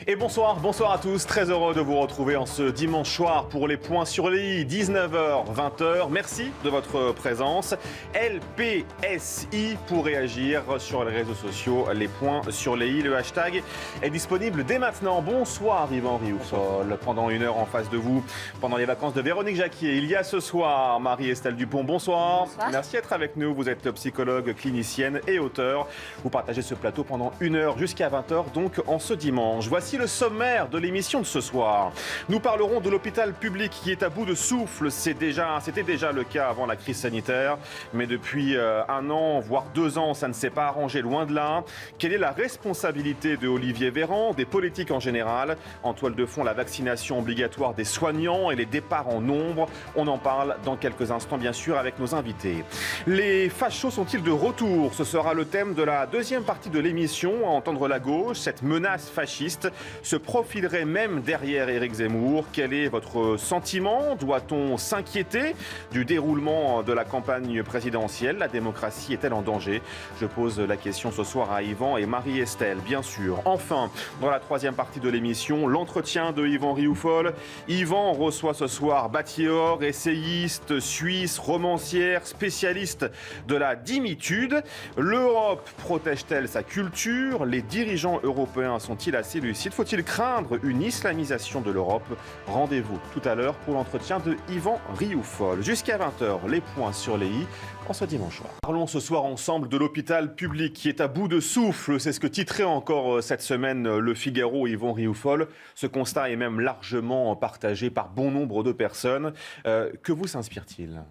Et bonsoir à tous, très heureux de vous retrouver en ce dimanche soir pour les points sur les i, 19h, 20h. Merci de votre présence. LPSI pour réagir sur les réseaux sociaux, les points sur les i. Le hashtag est disponible dès maintenant. Bonsoir Yvan Rioufol. Pendant une heure en face de vous, pendant les vacances de Véronique Jacquier, il y a ce soir Marie-Estelle Dupont. Bonsoir. Bonsoir. Merci d'être avec nous. Vous êtes psychologue, clinicienne et auteur. Vous partagez ce plateau pendant une heure jusqu'à 20h, donc en ce dimanche. Voici le sommaire de l'émission de ce soir. Nous parlerons de l'hôpital public qui est à bout de souffle. C'était déjà le cas avant la crise sanitaire. Mais depuis un an, voire 2 ans, ça ne s'est pas arrangé, loin de là. Quelle est la responsabilité de Olivier Véran, des politiques en général? En toile de fond, la vaccination obligatoire des soignants et les départs en nombre. On en parle dans quelques instants, bien sûr, avec nos invités. Les fachos sont-ils de retour? Ce sera le thème de la deuxième partie de l'émission. À entendre la gauche, cette menace fasciste se profilerait même derrière Éric Zemmour. Quel est votre sentiment? Doit-on s'inquiéter du déroulement de la campagne présidentielle? La démocratie est-elle en danger? Je pose la question ce soir à Yvan et Marie-Estelle, bien sûr. Enfin, dans la troisième partie de l'émission, l'entretien de Yvan Rioufol. Yvan reçoit ce soir Bathior, essayiste suisse, romancière, spécialiste de la dimitude. L'Europe protège-t-elle sa culture? Les dirigeants européens sont-ils assez lucides? Faut-il craindre une islamisation de l'Europe? Rendez-vous tout à l'heure pour l'entretien de Yvan Rioufol. Jusqu'à 20h, les points sur les i en ce dimanche soir. Parlons ce soir ensemble de l'hôpital public qui est à bout de souffle. C'est ce que titrait encore cette semaine Le Figaro, Yvan Rioufol. Ce constat est même largement partagé par bon nombre de personnes. Que vous s'inspire-t-il ?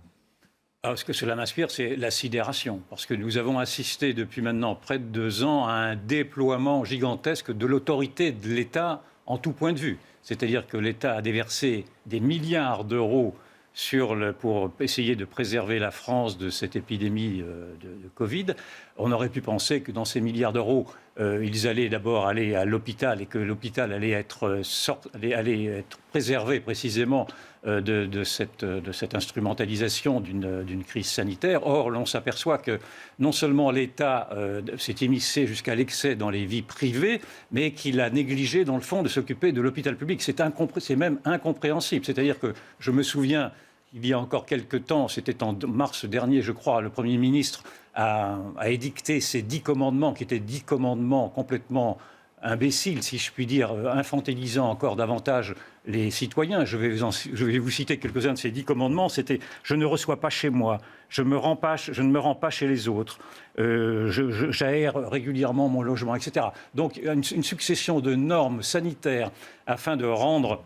Alors, ce que cela m'inspire, c'est la sidération. Parce que nous avons assisté depuis maintenant près de 2 ans à un déploiement gigantesque de l'autorité de l'État en tout point de vue. C'est-à-dire que l'État a déversé des milliards d'euros pour essayer de préserver la France de cette épidémie de Covid. On aurait pu penser que dans ces milliards d'euros, ils allaient d'abord aller à l'hôpital et que l'hôpital allait être préservé précisément de cette instrumentalisation d'une crise sanitaire. Or, l'on s'aperçoit que non seulement l'État s'est immiscé jusqu'à l'excès dans les vies privées, mais qu'il a négligé, dans le fond, de s'occuper de l'hôpital public. C'est même incompréhensible. C'est-à-dire que je me souviens, il y a encore quelques temps, c'était en mars dernier, je crois, le Premier ministre a édicté ces 10 commandements, qui étaient 10 commandements complètement imbéciles, si je puis dire, infantilisant encore davantage les citoyens. Je vais vous citer quelques-uns de ces 10 commandements. C'était « Je ne reçois pas chez moi, je ne me rends pas chez les autres, j'aère régulièrement mon logement, etc. » Donc une succession de normes sanitaires afin de rendre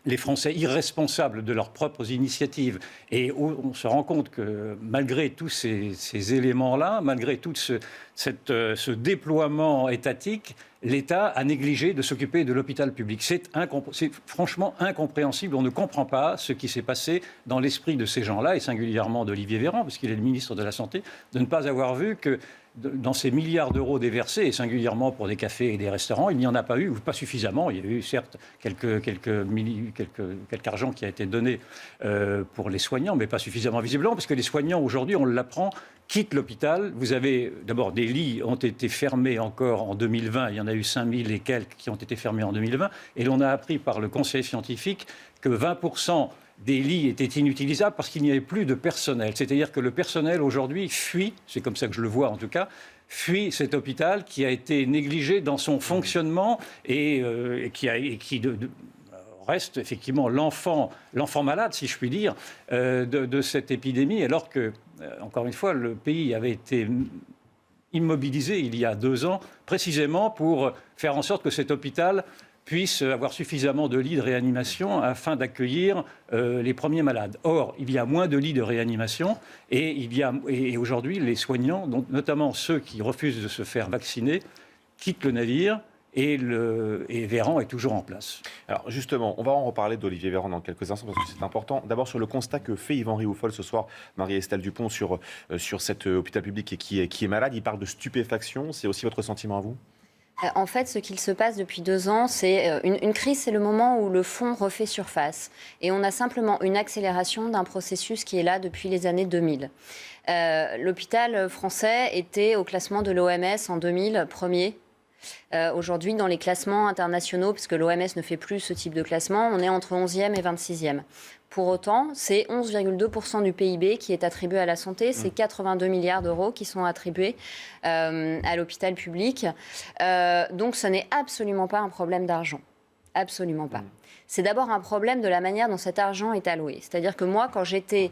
les Français irresponsables de leurs propres initiatives. Et on se rend compte que malgré tous ces éléments-là, malgré tout ce déploiement étatique, l'État a négligé de s'occuper de l'hôpital public. C'est franchement incompréhensible. On ne comprend pas ce qui s'est passé dans l'esprit de ces gens-là, et singulièrement d'Olivier Véran, parce qu'il est le ministre de la Santé, de ne pas avoir vu que dans ces milliards d'euros déversés, et singulièrement pour des cafés et des restaurants, il n'y en a pas eu, ou pas suffisamment. Il y a eu certes quelques argent qui a été donné pour les soignants, mais pas suffisamment visiblement, parce que les soignants, aujourd'hui, on l'apprend, quittent l'hôpital. Vous avez, d'abord, des lits ont été fermés encore en 2020. Il y en a eu 5000 et quelques qui ont été fermés en 2020. Et l'on a appris par le conseil scientifique que 20% des lits étaient inutilisables parce qu'il n'y avait plus de personnel. C'est-à-dire que le personnel, aujourd'hui, fuit, c'est comme ça que je le vois en tout cas, fuit cet hôpital qui a été négligé dans son fonctionnement et qui reste effectivement l'enfant malade, si je puis dire, de cette épidémie, alors que, encore une fois, le pays avait été immobilisé il y a 2 ans, précisément pour faire en sorte que cet hôpital puisse avoir suffisamment de lits de réanimation afin d'accueillir les premiers malades. Or, il y a moins de lits de réanimation et aujourd'hui, les soignants, donc notamment ceux qui refusent de se faire vacciner, quittent le navire. Et Véran est toujours en place. Alors justement, on va en reparler d'Olivier Véran dans quelques instants parce que c'est important. D'abord sur le constat que fait Yvan Rioufol ce soir, Marie-Estelle Dupont, sur cet hôpital public qui est malade. Il parle de stupéfaction. C'est aussi votre sentiment à vous ? En fait, ce qu'il se passe depuis 2 ans, c'est une crise, c'est le moment où le fond refait surface. Et on a simplement une accélération d'un processus qui est là depuis les années 2000. L'hôpital français était au classement de l'OMS en 2000, premier. Aujourd'hui, dans les classements internationaux, puisque l'OMS ne fait plus ce type de classement, on est entre 11e et 26e. Pour autant, c'est 11,2% du PIB qui est attribué à la santé. C'est 82 milliards d'euros qui sont attribués à l'hôpital public. Donc, ce n'est absolument pas un problème d'argent. Absolument pas. C'est d'abord un problème de la manière dont cet argent est alloué. C'est-à-dire que moi, quand j'étais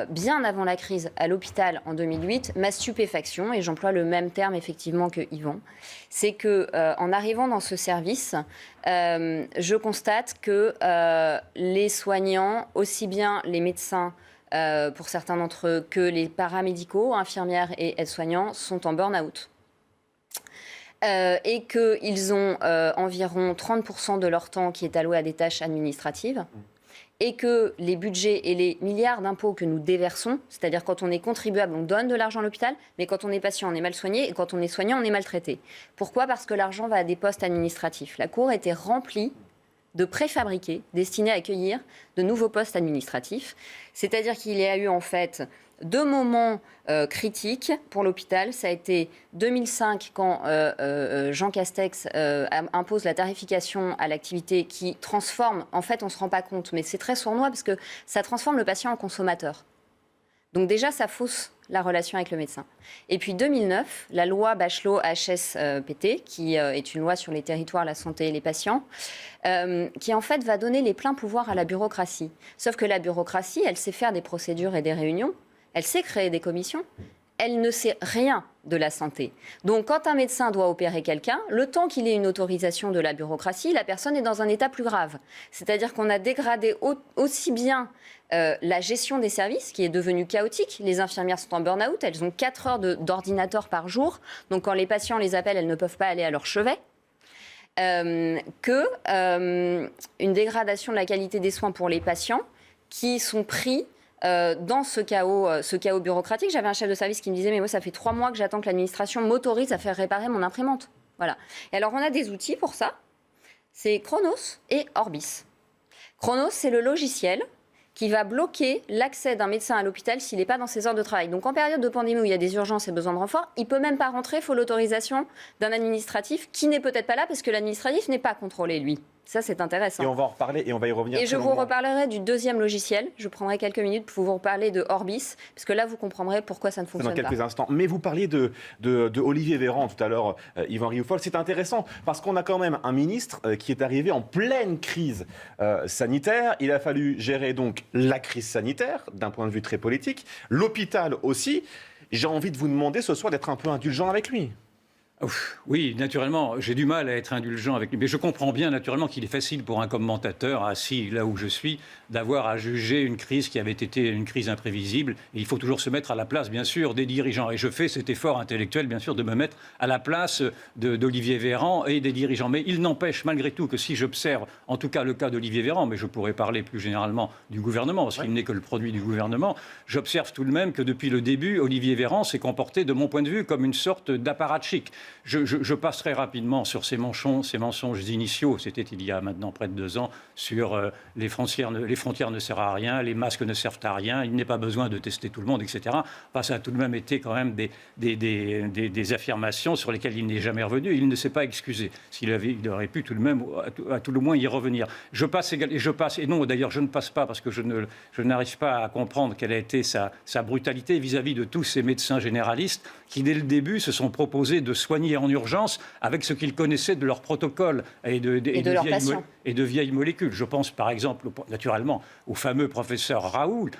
bien avant la crise à l'hôpital en 2008, ma stupéfaction, et j'emploie le même terme effectivement que Yvan, c'est que en arrivant dans ce service, je constate que les soignants, aussi bien les médecins, pour certains d'entre eux, que les paramédicaux, infirmières et aides-soignants, sont en burn-out. Et qu'ils ont environ 30% de leur temps qui est alloué à des tâches administratives, et que les budgets et les milliards d'impôts que nous déversons, c'est-à-dire quand on est contribuable, on donne de l'argent à l'hôpital, mais quand on est patient, on est mal soigné, et quand on est soignant, on est maltraité. Pourquoi ? Parce que l'argent va à des postes administratifs. La Cour était remplie de préfabriqués destinés à accueillir de nouveaux postes administratifs. C'est-à-dire qu'il y a eu en fait 2 moments critiques pour l'hôpital. Ça a été 2005 quand Jean Castex impose la tarification à l'activité qui transforme, en fait on ne se rend pas compte, mais c'est très sournois parce que ça transforme le patient en consommateur. Donc déjà ça fausse la relation avec le médecin. Et puis 2009, la loi Bachelot-HSPT, qui est une loi sur les territoires, la santé et les patients, qui en fait va donner les pleins pouvoirs à la bureaucratie. Sauf que la bureaucratie, elle sait faire des procédures et des réunions, elle sait créer des commissions, elle ne sait rien de la santé. Donc quand un médecin doit opérer quelqu'un, le temps qu'il ait une autorisation de la bureaucratie, la personne est dans un état plus grave. C'est-à-dire qu'on a dégradé aussi bien la gestion des services, qui est devenue chaotique. Les infirmières sont en burn-out, elles ont 4 heures d'ordinateur par jour. Donc quand les patients les appellent, elles ne peuvent pas aller à leur chevet. Une dégradation de la qualité des soins pour les patients qui sont pris dans ce chaos bureaucratique. J'avais un chef de service qui me disait « mais moi, ça fait 3 mois que j'attends que l'administration m'autorise à faire réparer mon imprimante ». Voilà. Et alors, on a des outils pour ça. C'est Chronos et Orbis. Chronos, c'est le logiciel qui va bloquer l'accès d'un médecin à l'hôpital s'il n'est pas dans ses heures de travail. Donc en période de pandémie où il y a des urgences et besoin de renfort, il ne peut même pas rentrer, il faut l'autorisation d'un administratif qui n'est peut-être pas là parce que l'administratif n'est pas contrôlé, lui. Ça, c'est intéressant. Et on va en reparler et on va y revenir. Et je vous reparlerai du deuxième logiciel. Je prendrai quelques minutes pour vous reparler de Orbis, parce que là, vous comprendrez pourquoi ça ne fonctionne pas. Dans quelques instants. Mais vous parliez de Olivier Véran tout à l'heure, Yvan Rioufol. C'est intéressant parce qu'on a quand même un ministre qui est arrivé en pleine crise sanitaire. Il a fallu gérer donc la crise sanitaire d'un point de vue très politique, l'hôpital aussi. J'ai envie de vous demander ce soir d'être un peu indulgent avec lui. Oui, naturellement, j'ai du mal à être indulgent avec lui. Mais je comprends bien, naturellement, qu'il est facile pour un commentateur, assis là où je suis, d'avoir à juger une crise qui avait été une crise imprévisible. Et il faut toujours se mettre à la place, bien sûr, des dirigeants. Et je fais cet effort intellectuel, bien sûr, de me mettre à la place d'Olivier Véran et des dirigeants. Mais il n'empêche, malgré tout, que si j'observe, en tout cas le cas d'Olivier Véran, mais je pourrais parler plus généralement du gouvernement, parce qu'il n'est que le produit du gouvernement, j'observe tout de même que depuis le début, Olivier Véran s'est comporté, de mon point de vue, comme une sorte d'apparatchik. Je passerai rapidement sur ces mensonges initiaux. C'était il y a maintenant près de 2 ans sur les frontières ne servent à rien, les masques ne servent à rien, il n'est pas besoin de tester tout le monde, etc. Enfin, ça a tout de même été quand même des affirmations sur lesquelles il n'est jamais revenu. Il ne s'est pas excusé. Il aurait pu tout de même, à tout le moins, y revenir. Et non, d'ailleurs, je ne passe pas parce que je n'arrive pas à comprendre quelle a été sa brutalité vis-à-vis de tous ces médecins généralistes qui, dès le début, se sont proposés de soigner en urgence avec ce qu'ils connaissaient de leur protocole et de vieilles molécules. Je pense par exemple, naturellement, au fameux professeur Raoult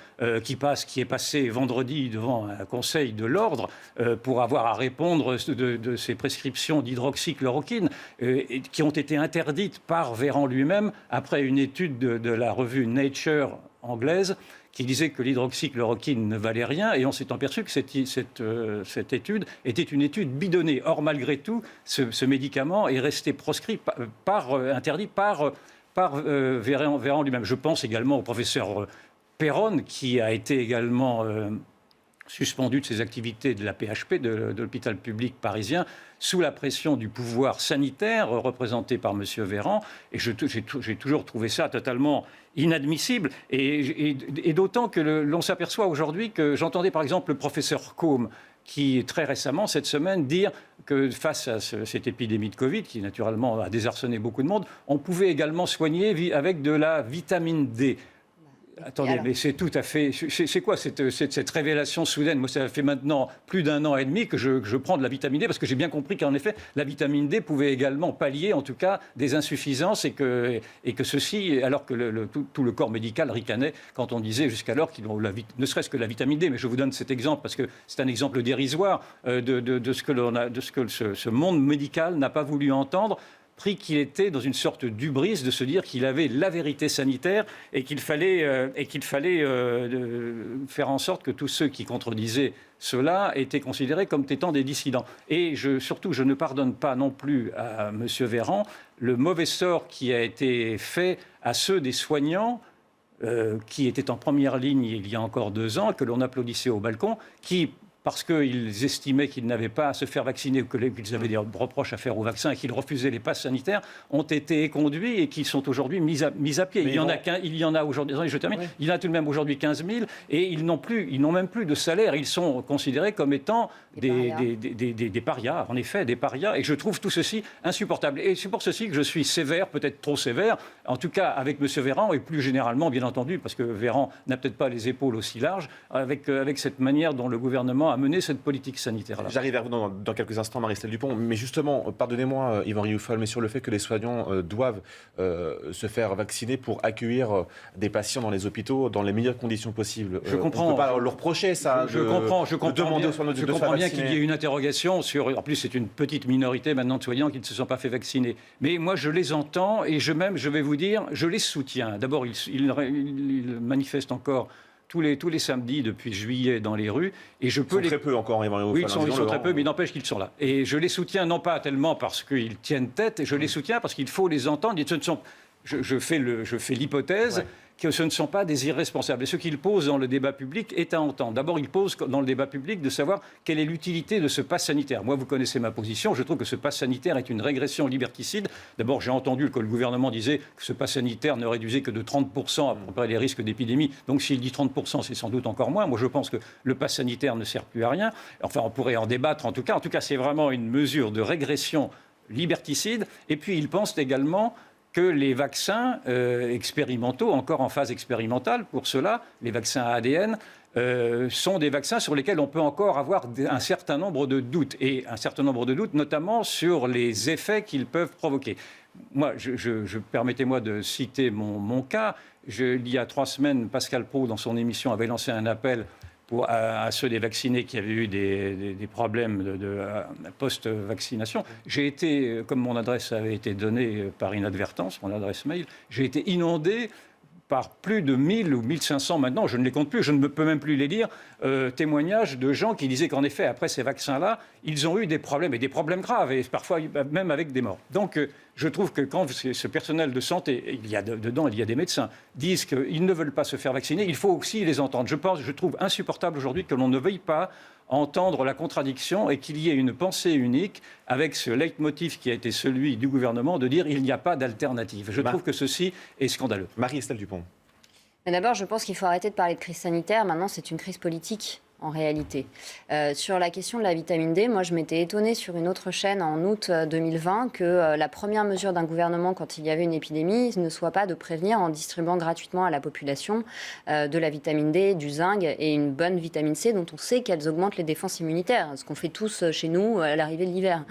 qui est passé vendredi devant un conseil de l'ordre pour avoir à répondre de ces prescriptions d'hydroxychloroquine qui ont été interdites par Véran lui-même après une étude de la revue Nature anglaise qui disait que l'hydroxychloroquine ne valait rien, et on s'est aperçu que cette étude était une étude bidonnée. Or, malgré tout, ce médicament est resté proscrit interdit par Véran lui-même. Je pense également au professeur Perron, qui a été également suspendu de ses activités de la PHP, de l'hôpital public parisien, sous la pression du pouvoir sanitaire représenté par M. Véran. Et j'ai toujours trouvé ça totalement inadmissible. Et d'autant que l'on s'aperçoit aujourd'hui que j'entendais par exemple le professeur Côme, qui, très récemment, cette semaine, dire que face à cette épidémie de Covid, qui naturellement a désarçonné beaucoup de monde, on pouvait également soigner avec de la vitamine D. Attendez, mais c'est tout à fait... C'est quoi cette révélation soudaine? Moi, ça fait maintenant plus d'1 an et demi que je prends de la vitamine D, parce que j'ai bien compris qu'en effet, la vitamine D pouvait également pallier, en tout cas, des insuffisances, et que ceci, alors que tout le corps médical ricanait quand on disait jusqu'alors qu'il ne serait-ce que la vitamine D. Mais je vous donne cet exemple, parce que c'est un exemple dérisoire de ce que ce monde médical n'a pas voulu entendre, pris qu'il était dans une sorte d'hubris de se dire qu'il avait la vérité sanitaire et qu'il fallait faire en sorte que tous ceux qui contredisaient cela étaient considérés comme étant des dissidents. Et surtout, je ne pardonne pas non plus à M. Véran le mauvais sort qui a été fait à ceux des soignants qui étaient en première ligne il y a encore 2 ans, que l'on applaudissait au balcon, qui, parce qu'ils estimaient qu'ils n'avaient pas à se faire vacciner ou qu'ils avaient des reproches à faire au vaccin et qu'ils refusaient les passes sanitaires, ont été éconduits et qui sont aujourd'hui mis à pied. Il y en a aujourd'hui, je termine, oui. Il y en a tout de même aujourd'hui 15 000 et ils n'ont même plus de salaire. Ils sont considérés comme étant des parias, en effet, des parias. Et je trouve tout ceci insupportable. Et c'est pour ceci que je suis sévère, peut-être trop sévère, en tout cas avec M. Véran et plus généralement, bien entendu, parce que Véran n'a peut-être pas les épaules aussi larges, avec cette manière dont le gouvernement a mené cette politique sanitaire-là. J'arrive à vous dans quelques instants, Marie-Estelle Dupont, mais justement, pardonnez-moi, Yvan Rioufol, mais sur le fait que les soignants doivent se faire vacciner pour accueillir des patients dans les hôpitaux dans les meilleures conditions possibles. Je comprends. On ne peut pas leur reprocher ça. Je comprends demander aux soignants de se faire vacciner. Bien qu'il y ait une interrogation sur... En plus, c'est une petite minorité maintenant de soignants qui ne se sont pas fait vacciner. Mais moi, je les entends et je vais vous dire, je les soutiens. D'abord, ils manifestent encore tous les samedis depuis juillet dans les rues. Et je peux très peu encore, oui, ils sont très peu, mais il n'empêche qu'ils sont là. Et je les soutiens non pas tellement parce qu'ils tiennent tête, je les soutiens parce qu'il faut les entendre. Je fais l'hypothèse que ce ne sont pas des irresponsables. Et ce qu'ils posent dans le débat public est à entendre. D'abord, ils posent dans le débat public de savoir quelle est l'utilité de ce pass sanitaire. Moi, vous connaissez ma position. Je trouve que ce pass sanitaire est une régression liberticide. D'abord, j'ai entendu que le gouvernement disait que ce pass sanitaire ne réduisait que de 30% à peu près les risques d'épidémie. Donc, s'il dit 30%, c'est sans doute encore moins. Moi, je pense que le pass sanitaire ne sert plus à rien. Enfin, on pourrait en débattre en tout cas. En tout cas, c'est vraiment une mesure de régression liberticide. Et puis, ils pensent également que les vaccins expérimentaux, encore en phase expérimentale, pour cela, les vaccins à ADN, sont des vaccins sur lesquels on peut encore avoir un certain nombre de doutes, et un certain nombre de doutes notamment sur les effets qu'ils peuvent provoquer. Moi, permettez-moi de citer mon cas. Il y a 3 semaines, Pascal Praud, dans son émission, avait lancé un appel à ceux des vaccinés qui avaient eu des problèmes de post-vaccination. J'ai été, comme mon adresse avait été donnée par inadvertance, mon adresse mail, j'ai été inondé par plus de 1000 ou 1500 maintenant, je ne les compte plus, je ne peux même plus les lire, témoignages de gens qui disaient qu'en effet, après ces vaccins-là, ils ont eu des problèmes, et des problèmes graves, et parfois même avec des morts. Donc, je trouve que quand ce personnel de santé, dedans il y a des médecins, disent qu'ils ne veulent pas se faire vacciner, il faut aussi les entendre. Je trouve insupportable aujourd'hui que l'on ne veuille pas entendre la contradiction et qu'il y ait une pensée unique avec ce leitmotiv qui a été celui du gouvernement de dire il n'y a pas d'alternative. Je trouve que ceci est scandaleux. Marie-Estelle Dupont. Mais d'abord, je pense qu'il faut arrêter de parler de crise sanitaire. Maintenant, c'est une crise politique. En réalité. Sur la question de la vitamine D, moi je m'étais étonnée sur une autre chaîne en août 2020 que la première mesure d'un gouvernement quand il y avait une épidémie ne soit pas de prévenir en distribuant gratuitement à la population de la vitamine D, du zinc et une bonne vitamine C dont on sait qu'elles augmentent les défenses immunitaires, ce qu'on fait tous chez nous à l'arrivée de l'hiver.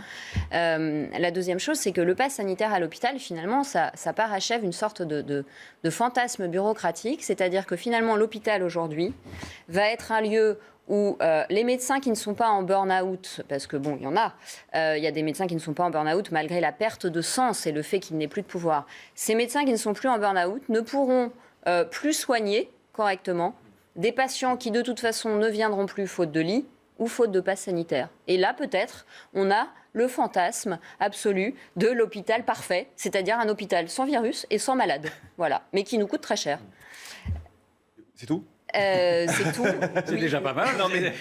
La deuxième chose, c'est que le pass sanitaire à l'hôpital, finalement, ça parachève une sorte de fantasme bureaucratique, c'est-à-dire que finalement l'hôpital aujourd'hui va être un lieu où les médecins qui ne sont pas en burn-out, parce que bon, il y en a, il y a des médecins qui ne sont pas en burn-out malgré la perte de sens et le fait qu'il n'ait plus de pouvoir. Ces médecins qui ne sont plus en burn-out ne pourront plus soigner correctement des patients qui de toute façon ne viendront plus faute de lit ou faute de passe sanitaire. Et là, peut-être, on a le fantasme absolu de l'hôpital parfait, c'est-à-dire un hôpital sans virus et sans malade, voilà, mais qui nous coûte très cher. C'est tout ? C'est tout. C'est déjà pas mal. Non, mais,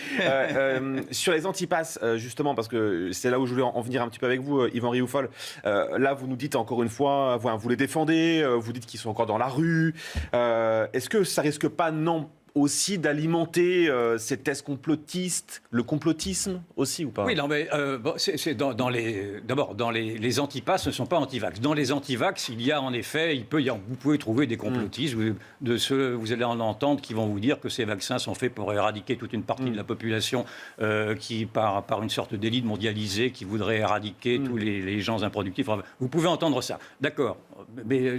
sur les antipasses, justement, parce que c'est là où je voulais en venir un petit peu avec vous, Yvan Rioufol. Là, vous nous dites encore une fois, vous les défendez, vous dites qu'ils sont encore dans la rue. Est-ce que ça risque pas, non, aussi d'alimenter ces thèses complotistes, le complotisme aussi ou pas? Oui, non, mais c'est d'abord, dans les antipasses, ce ne sont pas antivax. Dans les antivax, il y a en effet, vous pouvez trouver des complotistes, vous allez en entendre qui vont vous dire que ces vaccins sont faits pour éradiquer toute une partie de la population qui, par une sorte d'élite mondialisée, qui voudrait éradiquer tous les gens improductifs. Enfin, vous pouvez entendre ça, d'accord. Mais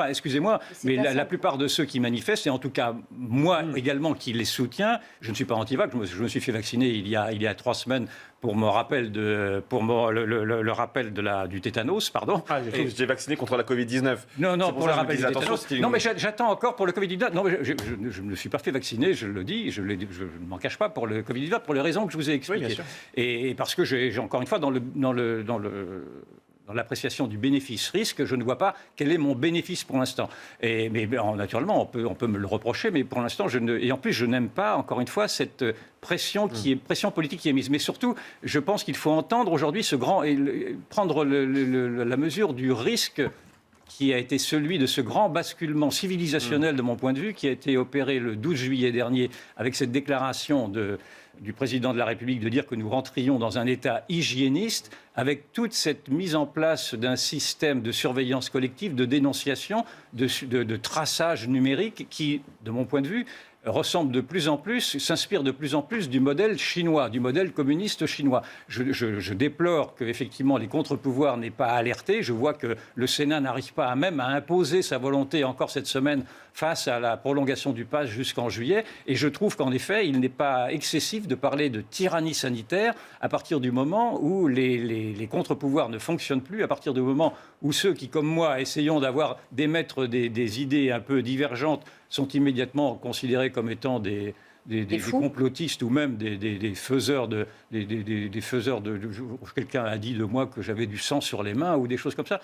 excusez-moi, mais la plupart de ceux qui manifestent, et en tout cas moi également qui les soutiens, je ne suis pas anti-vax, je me suis fait vacciner il y a 3 semaines pour le rappel du tétanos, pardon. Ah, j'ai vacciné contre la Covid-19. Non, pour le rappel du tétanos. Non, mais j'attends. J'attends encore pour le Covid-19. Non, mais je ne me suis pas fait vacciner, je le dis, je ne m'en cache pas pour le Covid-19, pour les raisons que je vous ai expliquées. Oui, bien sûr. Et parce que j'ai encore une fois, dans l'appréciation du bénéfice-risque, je ne vois pas quel est mon bénéfice pour l'instant. Mais naturellement, on peut me le reprocher, mais pour l'instant, et en plus, je n'aime pas, encore une fois, cette pression politique qui est mise. Mais surtout, je pense qu'il faut entendre aujourd'hui prendre la mesure du risque qui a été celui de ce grand basculement civilisationnel, de mon point de vue, qui a été opéré le 12 juillet dernier avec cette déclaration du président de la République de dire que nous rentrions dans un état hygiéniste avec toute cette mise en place d'un système de surveillance collective, de dénonciation, de traçage numérique qui, de mon point de vue, s'inspire de plus en plus du modèle chinois, du modèle communiste chinois. Je déplore qu'effectivement les contre-pouvoirs n'aient pas alerté. Je vois que le Sénat n'arrive pas à imposer sa volonté encore cette semaine face à la prolongation du pass jusqu'en juillet. Et je trouve qu'en effet, il n'est pas excessif de parler de tyrannie sanitaire à partir du moment où les contre-pouvoirs ne fonctionnent plus, à partir du moment où ceux qui, comme moi, essayons d'émettre des idées un peu divergentes, sont immédiatement considérés comme étant des complotistes ou même des faiseurs de... Quelqu'un a dit de moi que j'avais du sang sur les mains ou des choses comme ça,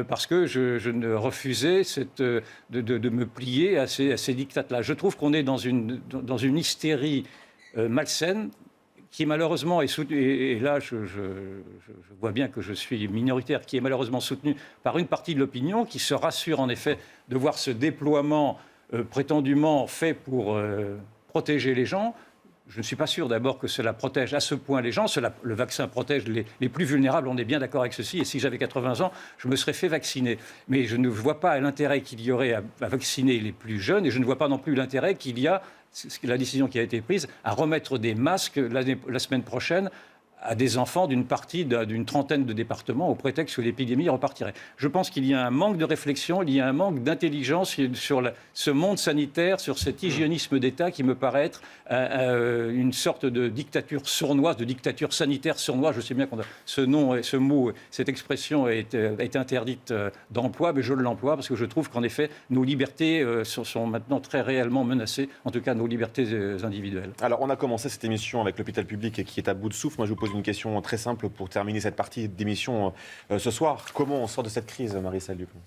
parce que je ne refusais de me plier à ces dictats-là. Je trouve qu'on est dans une hystérie malsaine qui malheureusement est soutenue, et là je vois bien que je suis minoritaire, qui est malheureusement soutenue par une partie de l'opinion qui se rassure en effet de voir ce déploiement prétendument fait pour protéger les gens. Je ne suis pas sûr d'abord que cela protège à ce point les gens. Le vaccin protège les plus vulnérables, on est bien d'accord avec ceci. Et si j'avais 80 ans, je me serais fait vacciner. Mais je ne vois pas l'intérêt qu'il y aurait à vacciner les plus jeunes. Et je ne vois pas non plus l'intérêt qu'il y a, la décision qui a été prise, à remettre des masques la semaine prochaine à des enfants d'une trentaine de départements au prétexte que l'épidémie repartirait. Je pense qu'il y a un manque de réflexion, il y a un manque d'intelligence sur ce monde sanitaire, sur cet hygiénisme d'État qui me paraît être une sorte de dictature sournoise, de dictature sanitaire sournoise. Je sais bien que ce mot, cette expression est interdite d'emploi, mais je l'emploie parce que je trouve qu'en effet, nos libertés sont maintenant très réellement menacées, en tout cas nos libertés individuelles. Alors, on a commencé cette émission avec l'hôpital public qui est à bout de souffle. Moi, je vous pose une question très simple pour terminer cette partie d'émission ce soir. Comment on sort de cette crise, Marie-Salle Dupont ?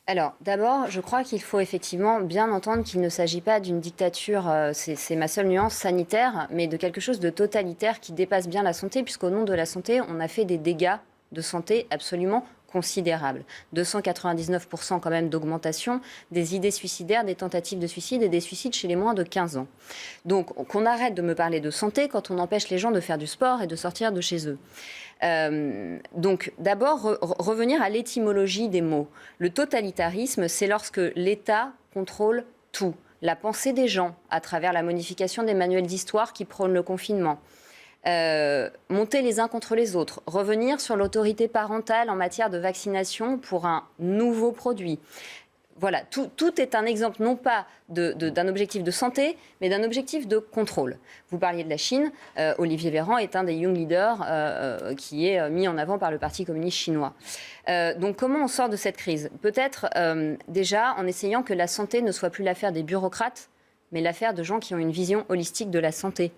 Alors, d'abord, je crois qu'il faut effectivement bien entendre qu'il ne s'agit pas d'une dictature, c'est ma seule nuance sanitaire, mais de quelque chose de totalitaire qui dépasse bien la santé, puisqu'au nom de la santé, on a fait des dégâts de santé absolument considérable. 299% quand même d'augmentation des idées suicidaires, des tentatives de suicide et des suicides chez les moins de 15 ans. Donc qu'on arrête de me parler de santé quand on empêche les gens de faire du sport et de sortir de chez eux. Donc d'abord, revenir à l'étymologie des mots. Le totalitarisme, c'est lorsque l'État contrôle tout. La pensée des gens à travers la modification des manuels d'histoire qui prônent le confinement. Monter les uns contre les autres, revenir sur l'autorité parentale en matière de vaccination pour un nouveau produit. Voilà, tout est un exemple non pas d'un objectif de santé, mais d'un objectif de contrôle. Vous parliez de la Chine, Olivier Véran est un des young leaders qui est mis en avant par le Parti communiste chinois. Donc comment on sort de cette crise ? Peut-être déjà en essayant que la santé ne soit plus l'affaire des bureaucrates, mais l'affaire de gens qui ont une vision holistique de la santé.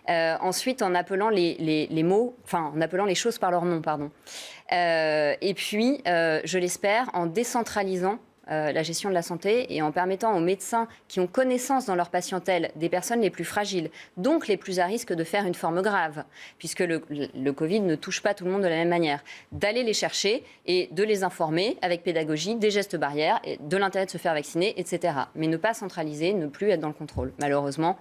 Ensuite, en appelant en appelant les choses par leur nom, pardon. Et puis, je l'espère, en décentralisant la gestion de la santé et en permettant aux médecins qui ont connaissance dans leur patientèle des personnes les plus fragiles, donc les plus à risque de faire une forme grave, puisque le Covid ne touche pas tout le monde de la même manière, d'aller les chercher et de les informer avec pédagogie, des gestes barrières, de l'intérêt de se faire vacciner, etc. Mais ne pas centraliser, ne plus être dans le contrôle. Malheureusement,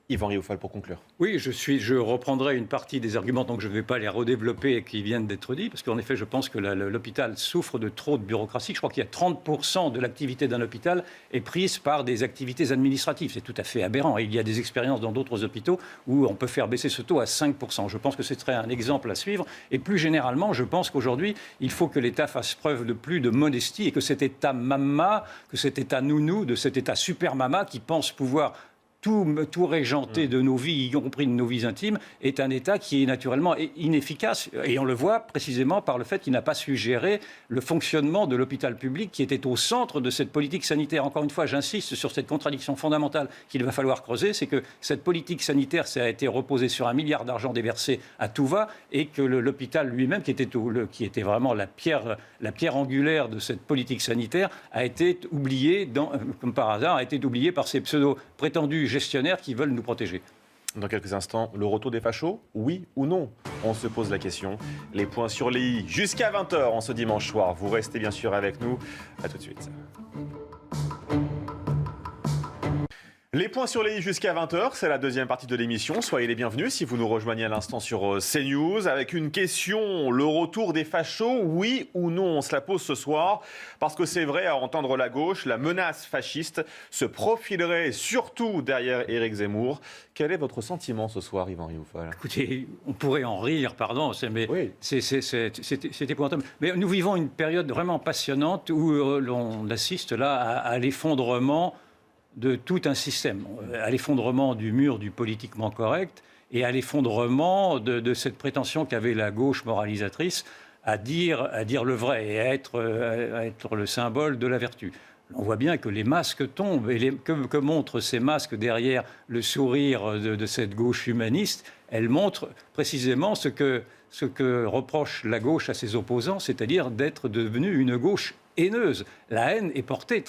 Yvan Rioufal, pour conclure. Oui, je reprendrai une partie des arguments, donc je ne vais pas les redévelopper qui viennent d'être dits, parce qu'en effet, je pense que l'hôpital souffre de trop de bureaucratie. Je crois qu'il y a 30% de l'activité d'un hôpital est prise par des activités administratives. C'est tout à fait aberrant. Et il y a des expériences dans d'autres hôpitaux où on peut faire baisser ce taux à 5%. Je pense que ce serait un exemple à suivre. Et plus généralement, je pense qu'aujourd'hui, il faut que l'État fasse preuve de plus de modestie et que cet État mama, que cet État nounou, de cet État super mama qui pense pouvoir tout régenter de nos vies, y compris de nos vies intimes, est un État qui est naturellement inefficace. Et on le voit précisément par le fait qu'il n'a pas su gérer le fonctionnement de l'hôpital public qui était au centre de cette politique sanitaire. Encore une fois, j'insiste sur cette contradiction fondamentale qu'il va falloir creuser, c'est que cette politique sanitaire, ça a été reposé sur 1 milliard d'argent déversé à tout va, et que l'hôpital lui-même, qui était vraiment la pierre angulaire de cette politique sanitaire, a été oublié, comme par hasard, a été oublié par ces prétendus gestionnaires qui veulent nous protéger. Dans quelques instants, le retour des fachos, oui ou non? On se pose la question. Les points sur les i jusqu'à 20h en ce dimanche soir. Vous restez bien sûr avec nous. À tout de suite. Les points sur les i jusqu'à 20h, c'est la deuxième partie de l'émission. Soyez les bienvenus si vous nous rejoignez à l'instant sur CNews avec une question. Le retour des fachos, oui ou non? On se la pose ce soir parce que c'est vrai, à entendre la gauche, la menace fasciste se profilerait surtout derrière Éric Zemmour. Quel est votre sentiment ce soir, Yvan Rioufal? Écoutez, on pourrait en rire, pardon, mais oui. C'est épouvantable. Mais nous vivons une période vraiment passionnante où l'on assiste là à l'effondrement de tout un système, à l'effondrement du mur du politiquement correct et à l'effondrement de cette prétention qu'avait la gauche moralisatrice à dire le vrai et à être le symbole de la vertu. On voit bien que les masques tombent et que montrent ces masques derrière le sourire de cette gauche humaniste. Elles montrent précisément ce que reproche la gauche à ses opposants, c'est-à-dire d'être devenue une gauche haineuse. La haine est portée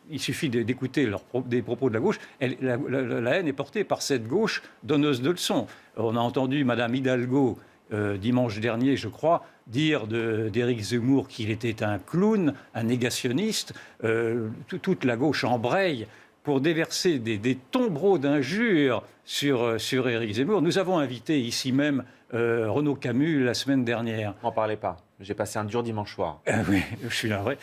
il suffit d'écouter des propos de la gauche. La haine est portée par cette gauche donneuse de leçons. On a entendu Madame Hidalgo dimanche dernier, je crois, dire d'Éric Zemmour qu'il était un clown, un négationniste. Toute la gauche embraye pour déverser des tombereaux d'injures sur Éric Zemmour. Nous avons invité ici même Renaud Camus la semaine dernière. N'en parlez pas. J'ai passé un dur dimanche soir. Oui, je suis navré.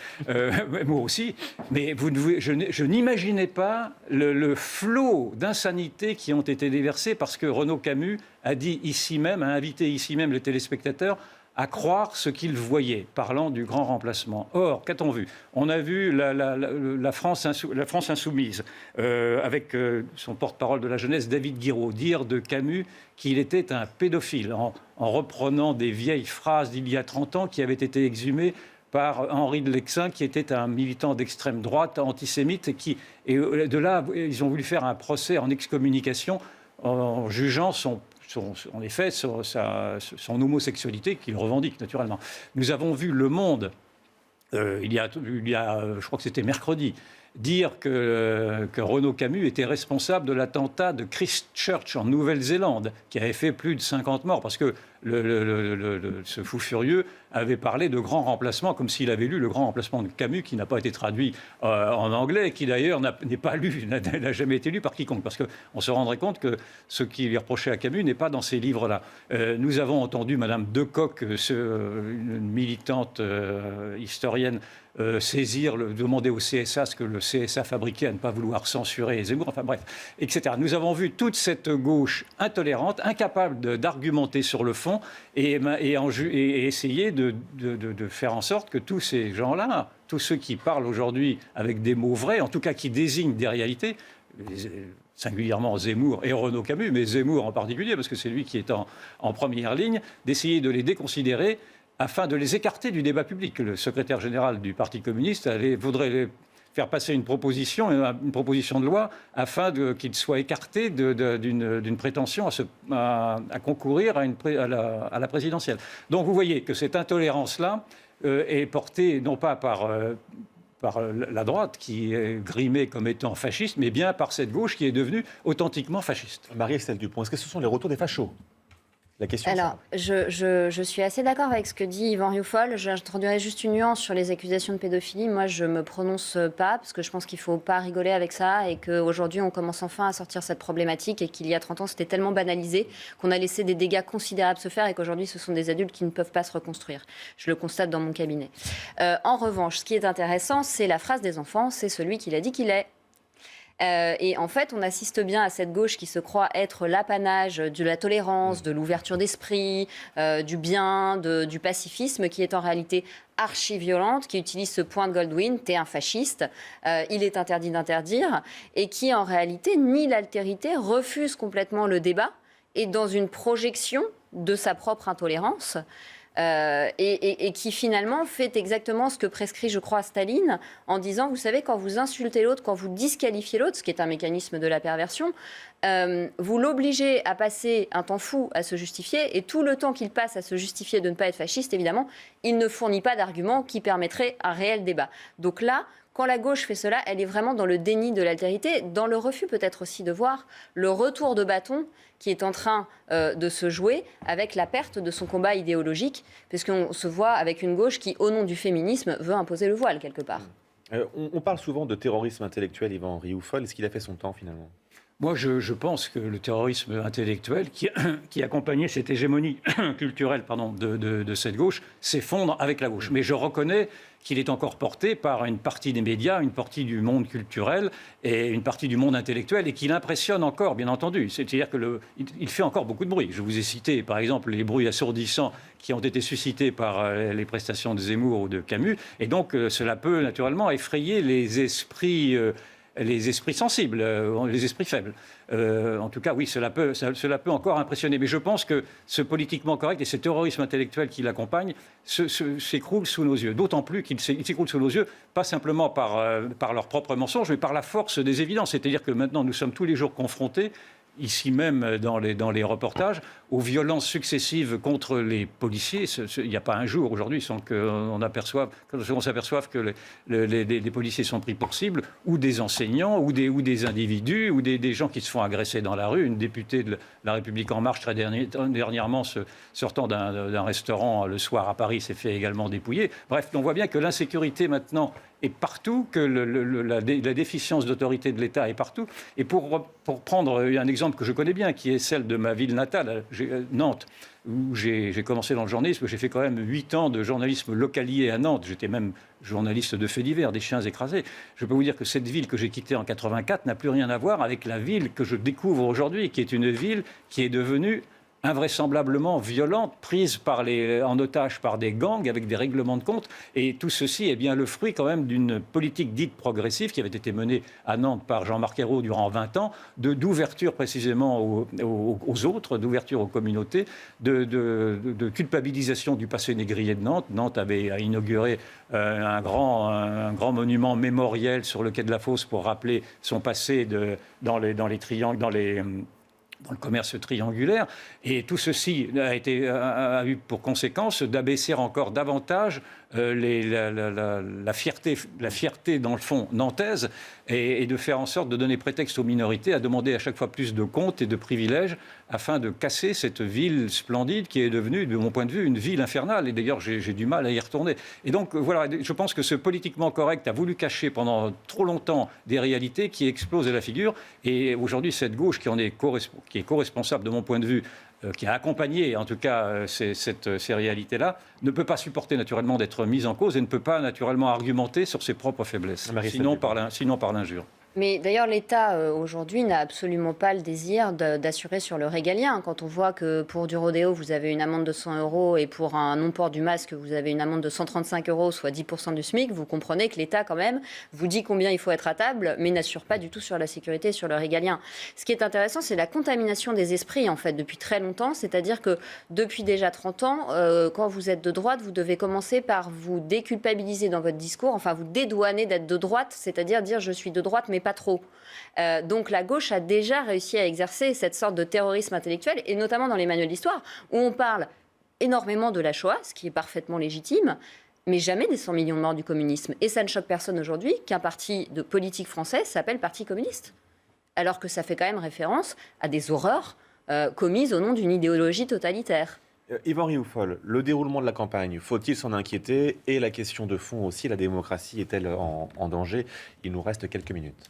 Moi aussi. Mais je n'imaginais pas le flot d'insanité qui ont été déversés parce que Renaud Camus a invité ici même les téléspectateurs à croire ce qu'ils voyaient, parlant du grand remplacement. Or, qu'a-t-on vu? On a vu la France insoumise, avec son porte-parole de la jeunesse, David Guiraud, dire de Camus qu'il était un pédophile, en reprenant des vieilles phrases d'il y a 30 ans qui avaient été exhumées par Henri de Lexin, qui était un militant d'extrême droite, antisémite, et de là, ils ont voulu faire un procès en excommunication en jugeant son homosexualité qu'il revendique naturellement. Nous avons vu Le Monde, il y a, je crois que c'était mercredi, dire que Renaud Camus était responsable de l'attentat de Christchurch en Nouvelle-Zélande, qui avait fait plus de 50 morts, parce que ce fou furieux avait parlé de grand remplacement, comme s'il avait lu le grand remplacement de Camus, qui n'a pas été traduit en anglais, et qui d'ailleurs n'est pas lu, n'a jamais été lu par quiconque, parce qu'on se rendrait compte que ce qui lui reprochait à Camus n'est pas dans ces livres-là. Nous avons entendu Madame Decoq, une militante historienne, demander au CSA ce que le CSA fabriquait à ne pas vouloir censurer Zemmour, enfin bref, etc. Nous avons vu toute cette gauche intolérante, incapable d'argumenter sur le fond et essayer de faire en sorte que tous ces gens-là, tous ceux qui parlent aujourd'hui avec des mots vrais, en tout cas qui désignent des réalités, singulièrement Zemmour et Renaud Camus, mais Zemmour en particulier, parce que c'est lui qui est en première ligne, d'essayer de les déconsidérer afin de les écarter du débat public. Le secrétaire général du Parti communiste voudrait faire passer une proposition de loi afin qu'ils soient écartés d'une prétention à concourir à la présidentielle. Donc vous voyez que cette intolérance-là est portée non pas par par la droite, qui est grimée comme étant fasciste, mais bien par cette gauche qui est devenue authentiquement fasciste. Marie-Estelle Dupont, est-ce que ce sont les retours des fachos ? La question. Alors, je suis assez d'accord avec ce que dit Yvan Rioufol. J'introduirais juste une nuance sur les accusations de pédophilie. Moi, je ne me prononce pas, parce que je pense qu'il ne faut pas rigoler avec ça, et qu'aujourd'hui, on commence enfin à sortir cette problématique, et qu'il y a 30 ans, c'était tellement banalisé qu'on a laissé des dégâts considérables se faire, et qu'aujourd'hui, ce sont des adultes qui ne peuvent pas se reconstruire. Je le constate dans mon cabinet. En revanche, ce qui est intéressant, c'est la phrase des enfants, c'est celui qui l'a dit qu'il est. Et en fait, on assiste bien à cette gauche qui se croit être l'apanage de la tolérance, de l'ouverture d'esprit, du bien, du pacifisme, qui est en réalité archi-violente, qui utilise ce point de Goldwyn, t'es un fasciste, il est interdit d'interdire, et qui en réalité nie l'altérité, refuse complètement le débat, et dans une projection de sa propre intolérance, et qui finalement fait exactement ce que prescrit, je crois, Staline, en disant, vous savez, quand vous insultez l'autre, quand vous disqualifiez l'autre, ce qui est un mécanisme de la perversion, vous l'obligez à passer un temps fou à se justifier, et tout le temps qu'il passe à se justifier de ne pas être fasciste, évidemment, il ne fournit pas d'arguments qui permettraient un réel débat. Donc là, quand la gauche fait cela, elle est vraiment dans le déni de l'altérité, dans le refus peut-être aussi de voir le retour de bâton qui est en train de se jouer avec la perte de son combat idéologique, puisqu'on se voit avec une gauche qui, au nom du féminisme, veut imposer le voile quelque part. On parle souvent de terrorisme intellectuel, Yvan Rioufol. Est-ce qu'il a fait son temps finalement ? Moi, je pense que le terrorisme intellectuel qui accompagnait cette hégémonie culturelle de cette gauche s'effondre avec la gauche. Mais je reconnais qu'il est encore porté par une partie des médias, une partie du monde culturel et une partie du monde intellectuel, et qu'il impressionne encore, bien entendu. C'est-à-dire qu'il fait encore beaucoup de bruit. Je vous ai cité, par exemple, les bruits assourdissants qui ont été suscités par les prestations de Zemmour ou de Camus. Et donc, cela peut naturellement effrayer les esprits sensibles, les esprits faibles. En tout cas, oui, cela peut encore impressionner. Mais je pense que ce politiquement correct et ce terrorisme intellectuel qui l'accompagne s'écroule sous nos yeux. D'autant plus qu'il s'écroule sous nos yeux, pas simplement par leurs propres mensonges, mais par la force des évidences. C'est-à-dire que maintenant, nous sommes tous les jours confrontés, ici même dans les reportages, aux violences successives contre les policiers. Il n'y a pas un jour aujourd'hui sans qu'on s'aperçoive que les policiers sont pris pour cible, ou des enseignants, ou des individus, ou des gens qui se font agresser dans la rue. Une députée de La République En Marche, très dernièrement, sortant d'un restaurant le soir à Paris, s'est fait également dépouiller. Bref, on voit bien que l'insécurité maintenant est partout, que la déficience d'autorité de l'État est partout. Et pour prendre un exemple que je connais bien, qui est celle de ma ville natale, Nantes, où j'ai commencé dans le journalisme. J'ai fait quand même 8 ans de journalisme localier à Nantes. J'étais même journaliste de faits divers, des chiens écrasés. Je peux vous dire que cette ville que j'ai quittée en 84 n'a plus rien à voir avec la ville que je découvre aujourd'hui, qui est une ville qui est devenue invraisemblablement violente, prise en otage par des gangs avec des règlements de compte. Et tout ceci est bien le fruit quand même d'une politique dite progressive qui avait été menée à Nantes par Jean-Marc Ayrault durant 20 ans, d'ouverture précisément aux autres, d'ouverture aux communautés, de culpabilisation du passé négrier de Nantes. Nantes avait inauguré un grand monument mémoriel sur le quai de la Fosse pour rappeler son passé dans les triangles, dans le commerce triangulaire. Et tout ceci a eu pour conséquence d'abaisser encore davantage la fierté, dans le fond, nantaise, et de faire en sorte de donner prétexte aux minorités à demander à chaque fois plus de comptes et de privilèges afin de casser cette ville splendide qui est devenue, de mon point de vue, une ville infernale. Et d'ailleurs, j'ai du mal à y retourner. Et donc, voilà, je pense que ce politiquement correct a voulu cacher pendant trop longtemps des réalités qui explosent à la figure. Et aujourd'hui, cette gauche qui est co-responsable, de mon point de vue, qui a accompagné en tout cas ces réalités-là, ne peut pas supporter naturellement d'être mise en cause et ne peut pas naturellement argumenter sur ses propres faiblesses, sinon par l'injure. Mais d'ailleurs, l'État, aujourd'hui, n'a absolument pas le désir d'assurer sur le régalien. Quand on voit que pour du rodéo, vous avez une amende de 100 € et pour un non-port du masque, vous avez une amende de 135 €, soit 10% du SMIC, vous comprenez que l'État, quand même, vous dit combien il faut être à table, mais n'assure pas du tout sur la sécurité, sur le régalien. Ce qui est intéressant, c'est la contamination des esprits, en fait, depuis très longtemps. C'est-à-dire que depuis déjà 30 ans, quand vous êtes de droite, vous devez commencer par vous déculpabiliser dans votre discours, enfin, vous dédouaner d'être de droite, c'est-à-dire dire « je suis de droite, mais pas trop ». Donc la gauche a déjà réussi à exercer cette sorte de terrorisme intellectuel, et notamment dans les manuels d'histoire, où on parle énormément de la Shoah, ce qui est parfaitement légitime, mais jamais des 100 millions de morts du communisme. Et ça ne choque personne aujourd'hui qu'un parti de politique français s'appelle Parti communiste. Alors que ça fait quand même référence à des horreurs commises au nom d'une idéologie totalitaire. Yvan Rioufol, le déroulement de la campagne, faut-il s'en inquiéter? Et la question de fond aussi, la démocratie est-elle en danger? Il nous reste quelques minutes.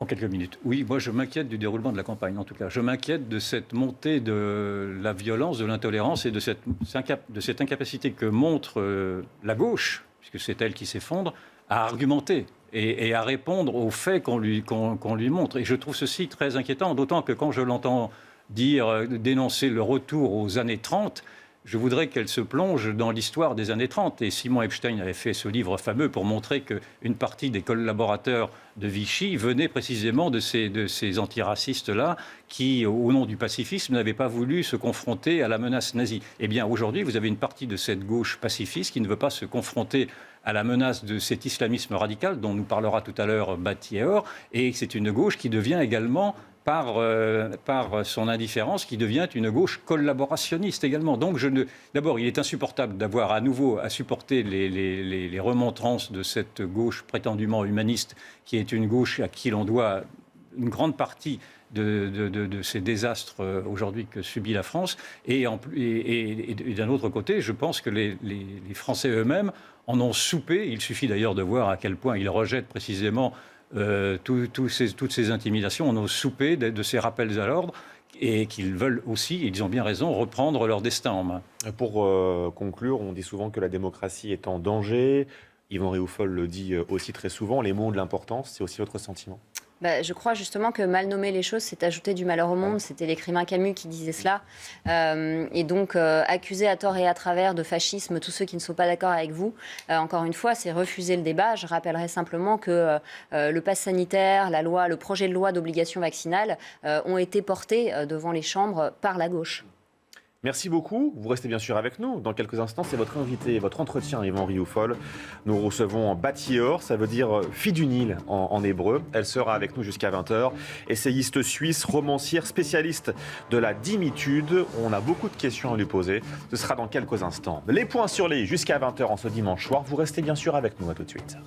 En quelques minutes. Oui, moi je m'inquiète du déroulement de la campagne, en tout cas. Je m'inquiète de cette montée de la violence, de l'intolérance et de cette incapacité que montre la gauche, puisque c'est elle qui s'effondre, à argumenter et à répondre aux faits qu'on lui montre. Et je trouve ceci très inquiétant, d'autant que quand je l'entends dénoncer le retour aux années 30, je voudrais qu'elle se plonge dans l'histoire des années 30. Et Simon Epstein avait fait ce livre fameux pour montrer qu'une partie des collaborateurs de Vichy venaient précisément de ces antiracistes-là qui, au nom du pacifisme, n'avaient pas voulu se confronter à la menace nazie. Eh bien, aujourd'hui, vous avez une partie de cette gauche pacifiste qui ne veut pas se confronter à la menace de cet islamisme radical dont nous parlera tout à l'heure Batior. Et c'est une gauche qui devient également par son indifférence, qui devient une gauche collaborationniste également. Donc, d'abord, il est insupportable d'avoir à nouveau à supporter les remontrances de cette gauche prétendument humaniste, qui est une gauche à qui l'on doit une grande partie de ces désastres aujourd'hui que subit la France. Et d'un autre côté, je pense que les Français eux-mêmes en ont soupé. Il suffit d'ailleurs de voir à quel point ils rejettent précisément toutes ces intimidations, on a soupé de ces rappels à l'ordre et qu'ils veulent aussi, ils ont bien raison, reprendre leur destin en main. Pour conclure, on dit souvent que la démocratie est en danger. Yvan Rioufol le dit aussi très souvent, les mots ont de l'importance, c'est aussi votre sentiment? Je crois justement que mal nommer les choses, c'est ajouter du malheur au monde. C'était l'écrivain Camus qui disait cela. Et donc, accuser à tort et à travers de fascisme tous ceux qui ne sont pas d'accord avec vous, encore une fois, c'est refuser le débat. Je rappellerai simplement que le pass sanitaire, le projet de loi d'obligation vaccinale ont été portés devant les chambres par la gauche. Merci beaucoup. Vous restez bien sûr avec nous. Dans quelques instants, c'est votre invité, votre entretien, Yvan Rioufol. Nous recevons Batior, ça veut dire fille du Nil en hébreu. Elle sera avec nous jusqu'à 20h. Essayiste suisse, romancière, spécialiste de la dimitude. On a beaucoup de questions à lui poser. Ce sera dans quelques instants. Les points sur les jusqu'à 20h en ce dimanche soir. Vous restez bien sûr avec nous. À tout de suite.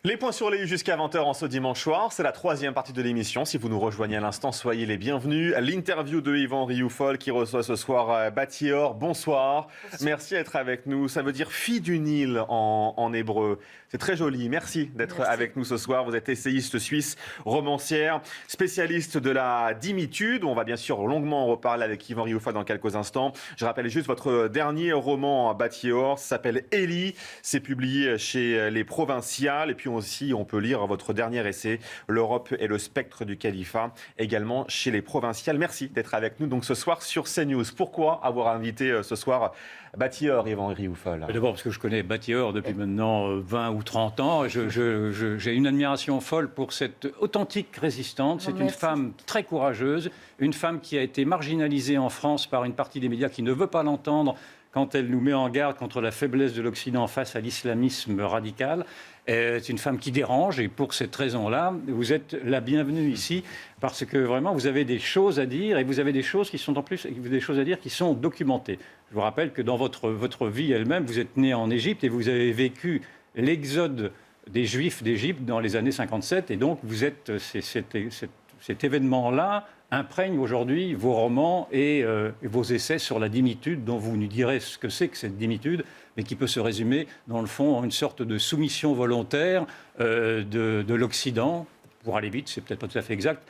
Les points sur les jusqu'à 20h en ce dimanche soir, c'est la troisième partie de l'émission. Si vous nous rejoignez à l'instant, soyez les bienvenus. L'interview de Yvan Rioufol qui reçoit ce soir Batior. Bonsoir. Merci d'être avec nous. Ça veut dire fille du Nil en hébreu. C'est très joli. Merci d'être avec nous ce soir. Vous êtes essayiste suisse, romancière, spécialiste de la dimitude. On va bien sûr longuement en reparler avec Yvan Rioufol dans quelques instants. Je rappelle juste votre dernier roman, Batior, ça s'appelle Élie. C'est publié chez Les Provinciales. Et puis aussi, on peut lire votre dernier essai, L'Europe et le spectre du califat, également chez Les Provinciales. Merci d'être avec nous donc ce soir sur CNews. Pourquoi avoir invité ce soir Batior, Yvan Rioufol? D'abord parce que je connais Batior depuis maintenant 20 ou 30 ans. J'ai une admiration folle pour cette authentique résistante. C'est une femme très courageuse, une femme qui a été marginalisée en France par une partie des médias qui ne veut pas l'entendre quand elle nous met en garde contre la faiblesse de l'Occident face à l'islamisme radical. C'est une femme qui dérange et pour cette raison-là, vous êtes la bienvenue ici parce que vraiment vous avez des choses à dire et vous avez des choses qui sont en plus des choses à dire qui sont documentées. Je vous rappelle que dans votre vie elle-même, vous êtes né en Égypte et vous avez vécu l'exode des Juifs d'Égypte dans les années 57 et donc vous êtes cet événement-là imprègne aujourd'hui vos romans et vos essais sur la dimitude dont vous nous direz ce que c'est que cette dimitude, mais qui peut se résumer dans le fond en une sorte de soumission volontaire de l'Occident, pour aller vite, c'est peut-être pas tout à fait exact,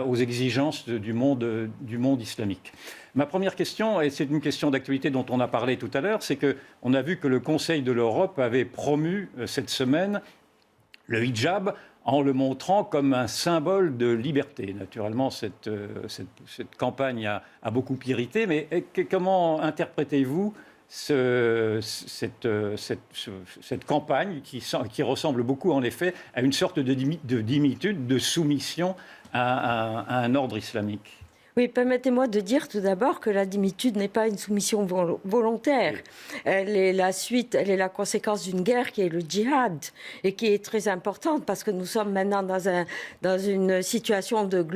aux exigences du monde islamique. Ma première question, et c'est une question d'actualité dont on a parlé tout à l'heure, c'est qu'on a vu que le Conseil de l'Europe avait promu cette semaine le hijab en le montrant comme un symbole de liberté. Naturellement, cette campagne a beaucoup irrité, mais comment interprétez-vous cette campagne qui ressemble beaucoup, en effet, à une sorte de dimitude, de soumission à un ordre islamique? Oui, permettez-moi de dire tout d'abord que la dimitude n'est pas une soumission volontaire. Elle est la suite, elle est la conséquence d'une guerre qui est le djihad et qui est très importante parce que nous sommes maintenant dans une situation de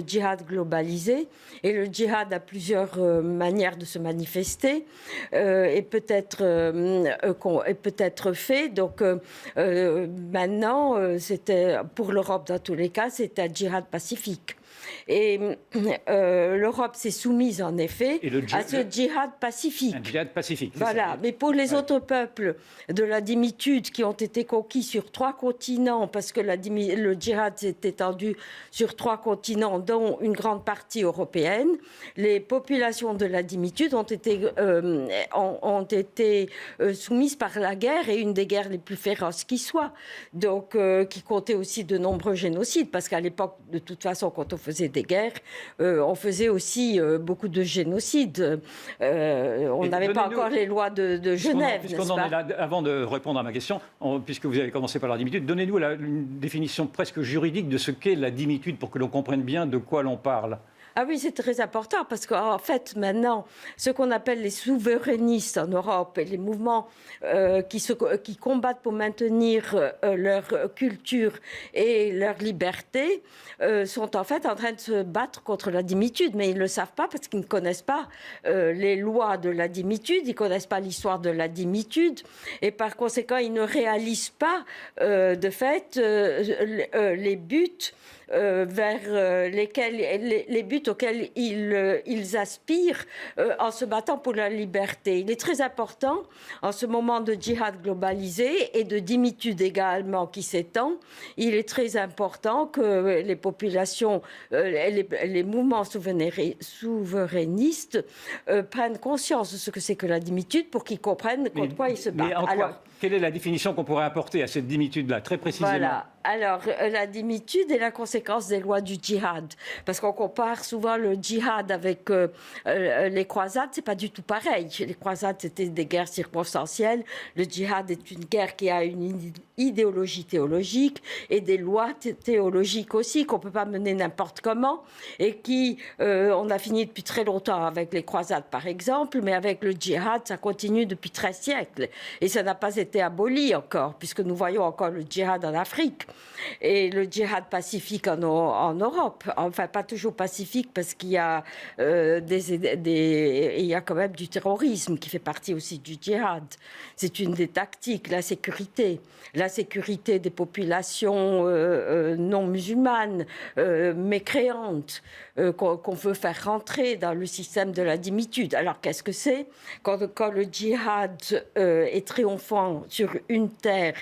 djihad globalisé et le djihad a plusieurs manières de se manifester et peut être fait. Donc maintenant, c'était pour l'Europe dans tous les cas, c'est un djihad pacifique. Et l'Europe s'est soumise en effet à ce djihad pacifique. Un djihad pacifique. Voilà. Ça. Mais pour les autres peuples de la dimitude qui ont été conquis sur 3 continents, parce que le djihad s'est étendu sur 3 continents, dont une grande partie européenne, les populations de la dimitude ont été soumises par la guerre, et une des guerres les plus féroces qui soit. Donc, qui comptait aussi de nombreux génocides, parce qu'à l'époque, de toute façon, quand on faisait des guerres, on faisait aussi beaucoup de génocides. On n'avait pas encore les lois de Genève, n'est-ce puisqu'on pas? en est là, avant de répondre à ma question, puisque vous avez commencé par la dimitude, donnez-nous une définition presque juridique de ce qu'est la dimitude pour que l'on comprenne bien de quoi l'on parle. Ah oui, c'est très important parce qu'en fait, maintenant, ce qu'on appelle les souverainistes en Europe et les mouvements qui combattent pour maintenir leur culture et leur liberté sont en fait en train de se battre contre la dimitude. Mais ils ne le savent pas parce qu'ils ne connaissent pas les lois de la dimitude, ils ne connaissent pas l'histoire de la dimitude et par conséquent, ils ne réalisent pas de fait les buts vers les buts auxquels ils aspirent en se battant pour la liberté. Il est très important, en ce moment de djihad globalisé et de dimitude également qui s'étend, il est très important que les populations, les mouvements souverainistes prennent conscience de ce que c'est que la dimitude pour qu'ils comprennent contre quoi ils se battent. Quelle est la définition qu'on pourrait apporter à cette dimitude-là, très précisément? Voilà. Alors, la dimitude est la conséquence des lois du djihad. Parce qu'on compare souvent le djihad avec les croisades, c'est pas du tout pareil. Les croisades, c'était des guerres circonstancielles. Le djihad est une guerre qui a une idéologie théologique et des lois théologiques aussi, qu'on peut pas mener n'importe comment. Et qui, on a fini depuis très longtemps avec les croisades, par exemple, mais avec le djihad, ça continue depuis 13 siècles. Et ça n'a pas été aboli encore, puisque nous voyons encore le djihad en Afrique. Et le djihad pacifique en Europe, enfin pas toujours pacifique parce qu'il y a il y a quand même du terrorisme qui fait partie aussi du djihad. C'est une des tactiques, la sécurité des populations non musulmanes, mécréantes, qu'on veut faire rentrer dans le système de la dimitude. Alors qu'est-ce que c'est quand le djihad est triomphant sur une terre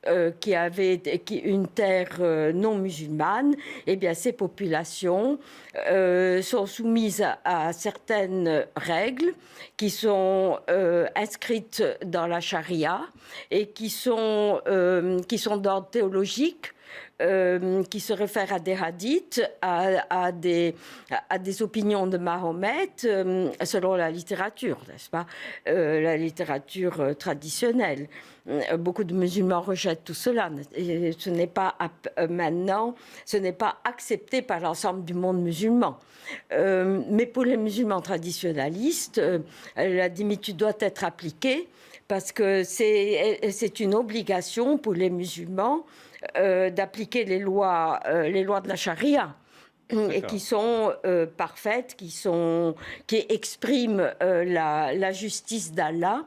une terre non musulmane, eh bien ces populations sont soumises à certaines règles qui sont inscrites dans la charia et qui sont d'ordre théologique. Qui se réfèrent à des hadiths, à des opinions de Mahomet, selon la littérature, n'est-ce pas, la littérature traditionnelle. Beaucoup de musulmans rejettent tout cela. Et ce n'est pas maintenant, ce n'est pas accepté par l'ensemble du monde musulman. Mais pour les musulmans traditionnalistes, la dimitude doit être appliquée parce que c'est une obligation pour les musulmans d'appliquer les lois de la charia. Et qui sont parfaites, qui expriment la justice d'Allah,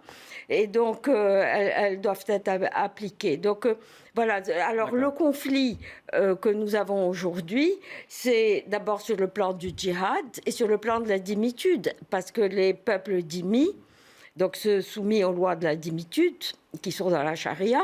et donc elles doivent être appliquées. Donc voilà. Alors le conflit que nous avons aujourd'hui, c'est d'abord sur le plan du djihad et sur le plan de la dimitude, parce que les peuples dhimmis, donc soumis aux lois de la dimitude, qui sont dans la charia,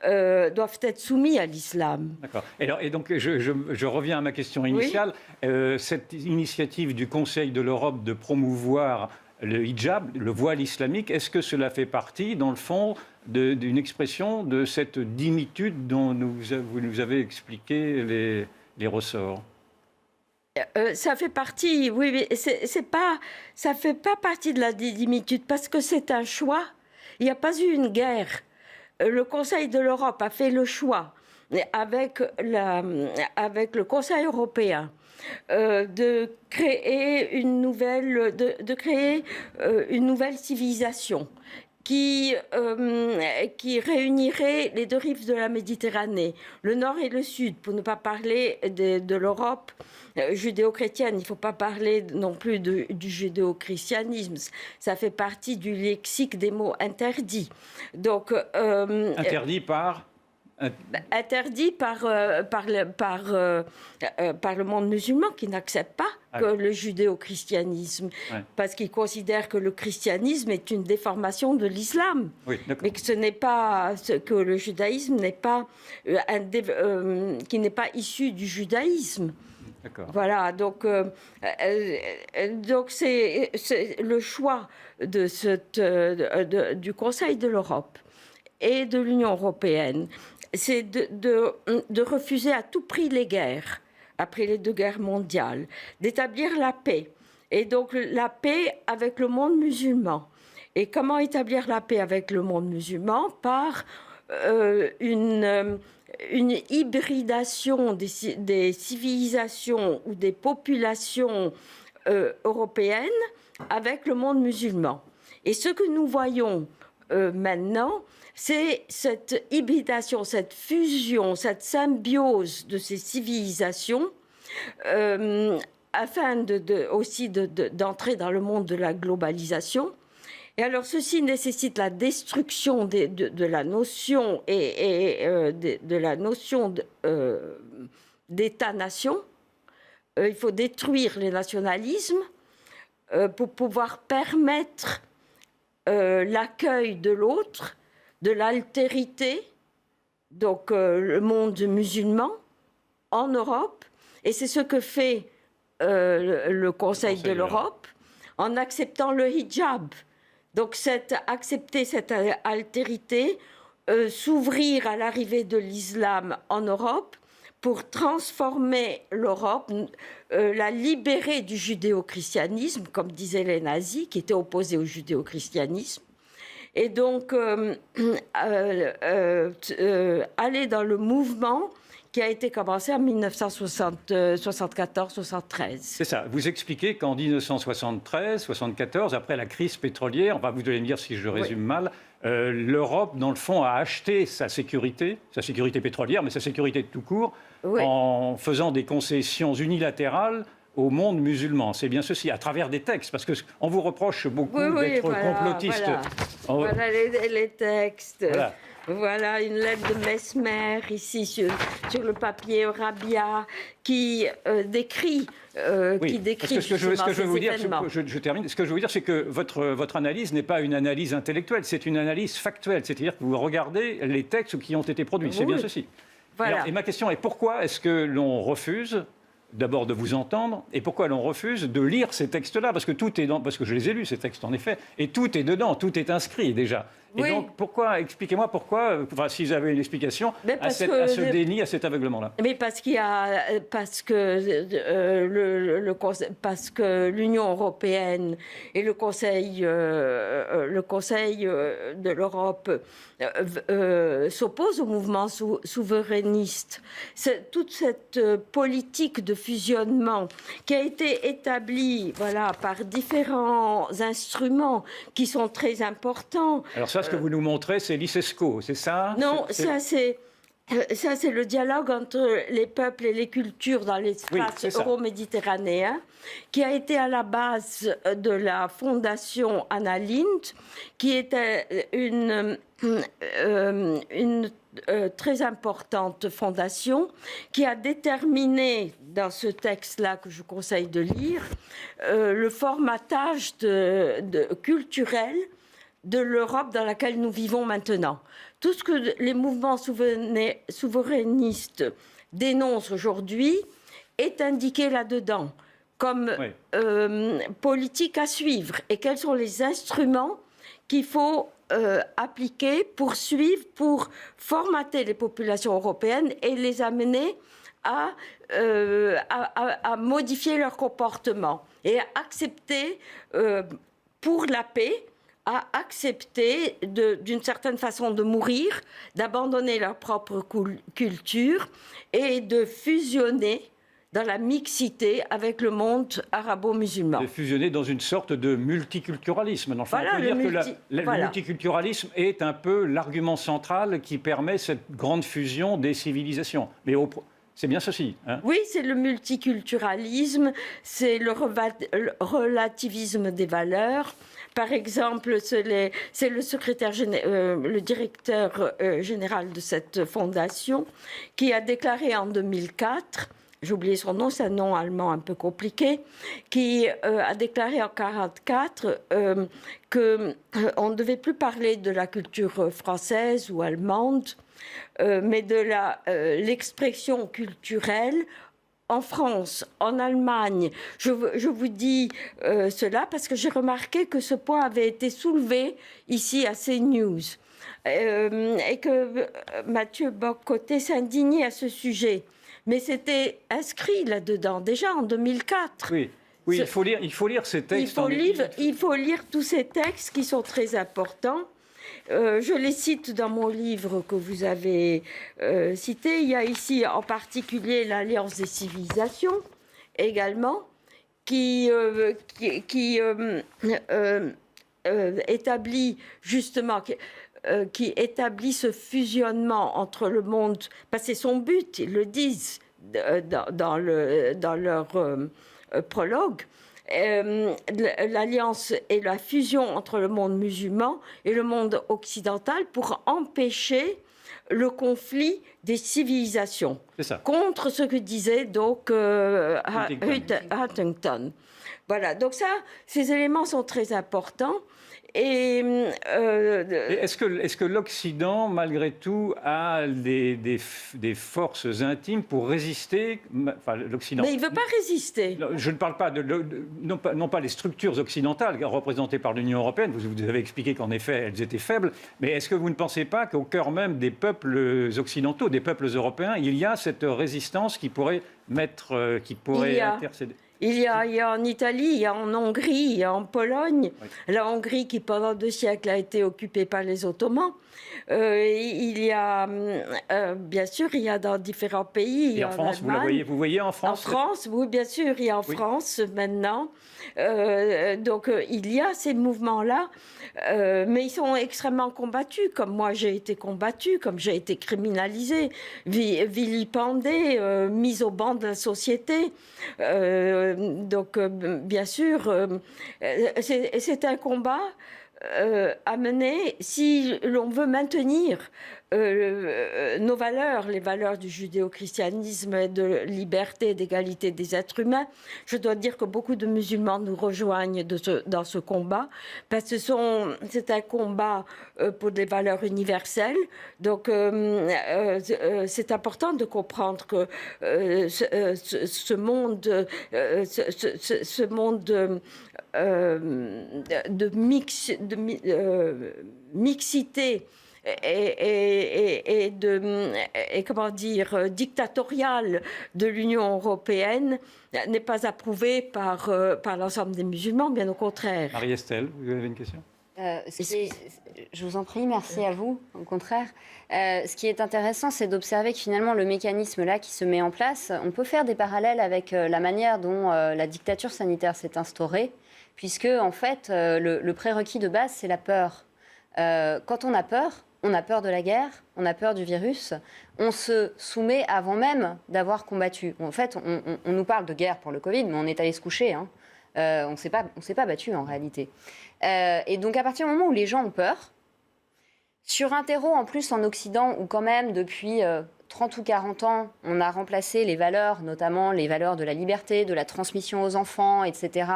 doivent être soumis à l'islam. D'accord. Et donc, je reviens à ma question initiale. Oui. Cette initiative du Conseil de l'Europe de promouvoir le hijab, le voile islamique, est-ce que cela fait partie, dans le fond, d'une expression de cette dimitude dont vous nous avez expliqué les ressorts? Ça fait partie, oui, mais ça fait pas partie de la dimitude, parce que c'est un choix. Il n'y a pas eu une guerre. Le Conseil de l'Europe a fait le choix, avec le Conseil européen, de créer une nouvelle civilisation qui réunirait les deux rives de la Méditerranée, le nord et le sud, pour ne pas parler de l'Europe judéo-chrétienne. Il ne faut pas parler non plus du judéo-christianisme. Ça fait partie du lexique des mots interdits. Donc, interdit par interdit par le monde musulman qui n'accepte pas que le judéo-christianisme, parce qu'il considère que le christianisme est une déformation de l'islam, mais que ce n'est pas que le judaïsme n'est pas qui n'est pas issu du judaïsme. Voilà, donc c'est le choix du Conseil de l'Europe et de l'Union européenne, c'est de refuser à tout prix les guerres, après les 2 guerres mondiales, d'établir la paix, et donc la paix avec le monde musulman. Et comment établir la paix avec le monde musulman? Par une hybridation des civilisations ou des populations européennes avec le monde musulman. Et ce que nous voyons maintenant, c'est cette hybridation, cette fusion, cette symbiose de ces civilisations, afin aussi d'entrer dans le monde de la globalisation. Et alors, ceci nécessite la destruction de la notion de la notion d'État-nation. Il faut détruire les nationalismes pour pouvoir permettre l'accueil de l'autre, de l'altérité, donc le monde musulman en Europe. Et c'est ce que fait le Conseil de l'Europe en acceptant le hijab. Donc accepter cette altérité, s'ouvrir à l'arrivée de l'islam en Europe pour transformer l'Europe, la libérer du judéo-christianisme, comme disaient les nazis, qui étaient opposés au judéo-christianisme. Et donc, aller dans le mouvement qui a été commencé en 1974-73. C'est ça. Vous expliquez qu'en 1973-74, après la crise pétrolière, enfin, vous allez me dire si je résume mal, l'Europe, dans le fond, a acheté sa sécurité pétrolière, mais sa sécurité tout court, en faisant des concessions unilatérales au monde musulman. C'est bien ceci, à travers des textes, parce qu'on vous reproche beaucoup d'être complotiste. Voilà les textes. Voilà une lettre de Mesmer, ici, sur le papier Rabia, qui décrit ce que je veux vous dire, je termine. Ce que je veux vous dire, c'est que votre analyse n'est pas une analyse intellectuelle, c'est une analyse factuelle. C'est-à-dire que vous regardez les textes qui ont été produits. C'est bien ceci. Voilà. Alors, et ma question est, pourquoi est-ce que l'on refuse d'abord de vous entendre, et pourquoi l'on refuse de lire ces textes-là? Parce que tout est parce que je les ai lus, ces textes, en effet, et tout est dedans, tout est inscrit déjà. Et donc, expliquez-moi pourquoi, si vous avez une explication, à ce déni, à cet aveuglement-là. Mais parce que l'Union européenne et le Conseil de l'Europe s'opposent au mouvement souverainiste. Toute cette politique de fusionnement qui a été établie par différents instruments qui sont très importants. Alors ça, ce que vous nous montrez, c'est l'ICESCO, c'est ça? Non, ça c'est le dialogue entre les peuples et les cultures dans l'espace euro-méditerranéen, qui a été à la base de la fondation Anna Lindh, qui était une très importante fondation, qui a déterminé, dans ce texte-là que je conseille de lire, le formatage culturel de l'Europe dans laquelle nous vivons maintenant. Tout ce que les mouvements souverainistes dénoncent aujourd'hui est indiqué là-dedans comme politique à suivre. Et quels sont les instruments qu'il faut appliquer, poursuivre, pour formater les populations européennes et les amener à modifier leur comportement et à accepter, pour la paix, à accepter d'une certaine façon de mourir, d'abandonner leur propre culture et de fusionner dans la mixité avec le monde arabo-musulman. De fusionner dans une sorte de multiculturalisme. Dans le fond, Voilà, on peut dire que le voilà. multiculturalisme est un peu l'argument central qui permet cette grande fusion des civilisations. Mais c'est bien ceci. Hein. Oui, c'est le multiculturalisme, c'est le relativisme des valeurs. Par exemple, c'est le le directeur général de cette fondation qui a déclaré en 2004, j'ai oublié son nom, c'est un nom allemand un peu compliqué, qui a déclaré en 1944 qu'on ne devait plus parler de la culture française ou allemande, mais de l'expression culturelle en France, en Allemagne. Je vous dis cela parce que j'ai remarqué que ce point avait été soulevé ici à CNews et que Mathieu Bock-Côté s'indignait à ce sujet. Mais c'était inscrit là-dedans, déjà en 2004. Oui. Oui, il faut lire ces textes. Il faut lire tous ces textes qui sont très importants. Je les cite dans mon livre que vous avez cité. Il y a ici en particulier l'Alliance des civilisations, également, qui établit justement... qui établit ce fusionnement entre le monde, parce que c'est son but, ils le disent dans leur prologue, l'alliance et la fusion entre le monde musulman et le monde occidental pour empêcher le conflit des civilisations. C'est ça. Contre ce que disait donc Huntington. Voilà, donc ça, ces éléments sont très importants. Et est-ce que l'Occident, malgré tout, a des forces intimes pour résister, enfin, l'Occident. Mais il ne veut pas résister. Je ne parle pas non pas les structures occidentales représentées par l'Union européenne. Vous avez expliqué qu'en effet, elles étaient faibles. Mais est-ce que vous ne pensez pas qu'au cœur même des peuples occidentaux, des peuples européens, il y a cette résistance qui pourrait intercéder? Il y a en Italie, il y a en Hongrie, il y a en Pologne. Oui. La Hongrie qui, pendant 2 siècles, a été occupée par les Ottomans. Il y a, bien sûr, il y a dans différents pays. Et en France, vous voyez en France? En France, oui, bien sûr, il y a en France maintenant. Donc, il y a ces mouvements-là, mais ils sont extrêmement combattus, comme moi j'ai été combattue, comme j'ai été criminalisée, vilipendée, mise au banc de la société. Donc, bien sûr, c'est un combat à mener si l'on veut maintenir nos valeurs, les valeurs du judéo-christianisme, de liberté et d'égalité des êtres humains. Je dois dire que beaucoup de musulmans nous rejoignent dans ce combat, parce que c'est un combat pour des valeurs universelles. Donc, c'est important de comprendre que ce monde de mixité et comment dire, dictatoriale de l'Union européenne n'est pas approuvé par l'ensemble des musulmans, bien au contraire. Marie-Estelle, vous avez une question? Je vous en prie, merci à vous, au contraire. Ce qui est intéressant, c'est d'observer que finalement, le mécanisme là qui se met en place, on peut faire des parallèles avec la manière dont la dictature sanitaire s'est instaurée, puisque en fait, le prérequis de base, c'est la peur. Quand on a peur de la guerre, on a peur du virus, on se soumet avant même d'avoir combattu. En fait, on nous parle de guerre pour le Covid, mais on est allé se coucher. Hein. On ne s'est pas battu en réalité. Et donc, à partir du moment où les gens ont peur, sur un terreau en plus en Occident, où quand même depuis 30 ou 40 ans, on a remplacé les valeurs, notamment les valeurs de la liberté, de la transmission aux enfants, etc.,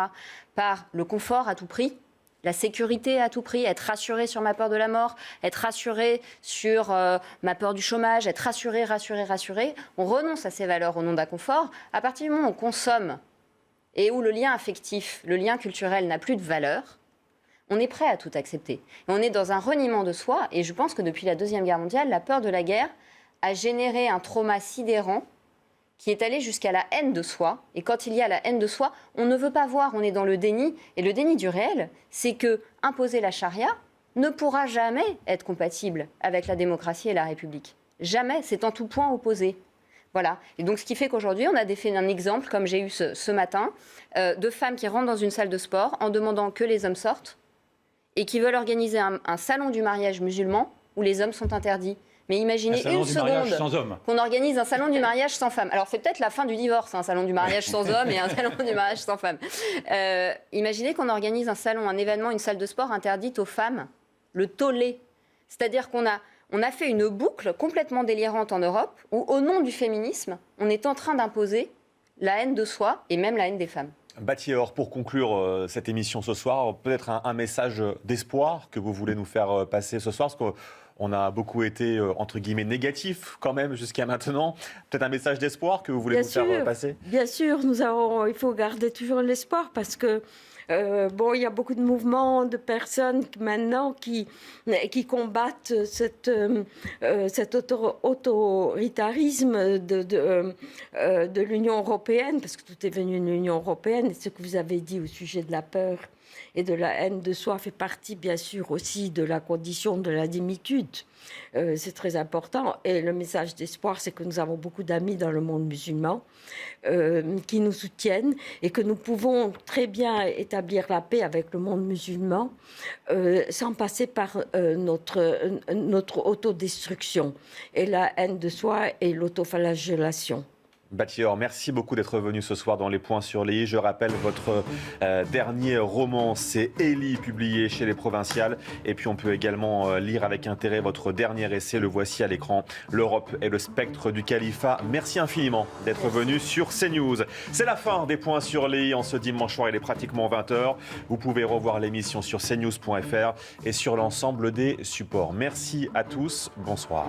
par le confort à tout prix, la sécurité à tout prix, être rassuré sur ma peur de la mort, être rassuré sur ma peur du chômage, être rassuré. On renonce à ces valeurs au nom d'un confort. À partir du moment où on consomme et où le lien affectif, le lien culturel n'a plus de valeur, on est prêt à tout accepter. On est dans un reniement de soi, et je pense que depuis la Deuxième Guerre mondiale, la peur de la guerre a généré un trauma sidérant qui est allé jusqu'à la haine de soi. Et quand il y a la haine de soi, on ne veut pas voir, on est dans le déni. Et le déni du réel, c'est que imposer la charia ne pourra jamais être compatible avec la démocratie et la République. Jamais, c'est en tout point opposé. Voilà. Et donc, ce qui fait qu'aujourd'hui, on a fait un exemple, comme j'ai eu ce matin, de femmes qui rentrent dans une salle de sport en demandant que les hommes sortent et qui veulent organiser un salon du mariage musulman où les hommes sont interdits. Mais imaginez une seconde qu'on organise un salon du mariage sans femmes. Alors, c'est peut-être la fin du divorce, un salon du mariage sans hommes et un salon du mariage sans femmes. Imaginez qu'on organise un salon, un événement, une salle de sport interdite aux femmes. Le tollé. C'est-à-dire qu'on a fait une boucle complètement délirante en Europe où, au nom du féminisme, on est en train d'imposer la haine de soi et même la haine des femmes. Bathie Eur, pour conclure cette émission ce soir, peut-être un message d'espoir que vous voulez nous faire passer ce soir, parce qu'on a beaucoup été, entre guillemets, négatif quand même jusqu'à maintenant. Peut-être un message d'espoir que vous voulez nous faire passer ? Bien sûr, il faut garder toujours l'espoir parce que il y a beaucoup de mouvements de personnes maintenant qui combattent cet autoritarisme de l'Union européenne, parce que tout est venu de l'Union européenne. Et ce que vous avez dit au sujet de la peur et de la haine de soi fait partie, bien sûr, aussi de la condition de la démitude. C'est très important. Et le message d'espoir, c'est que nous avons beaucoup d'amis dans le monde musulman qui nous soutiennent et que nous pouvons très bien établir la paix avec le monde musulman sans passer par notre autodestruction et la haine de soi et l'autoflagellation. Bathie Eur, merci beaucoup d'être venu ce soir dans Les Points sur les i. Je rappelle votre dernier roman, c'est Élie, publié chez Les Provinciales. Et puis on peut également lire avec intérêt votre dernier essai, le voici à l'écran, L'Europe et le spectre du califat. Merci infiniment d'être venu sur CNews. C'est la fin des Points sur les i en ce dimanche soir, il est pratiquement 20h. Vous pouvez revoir l'émission sur cnews.fr et sur l'ensemble des supports. Merci à tous, bonsoir.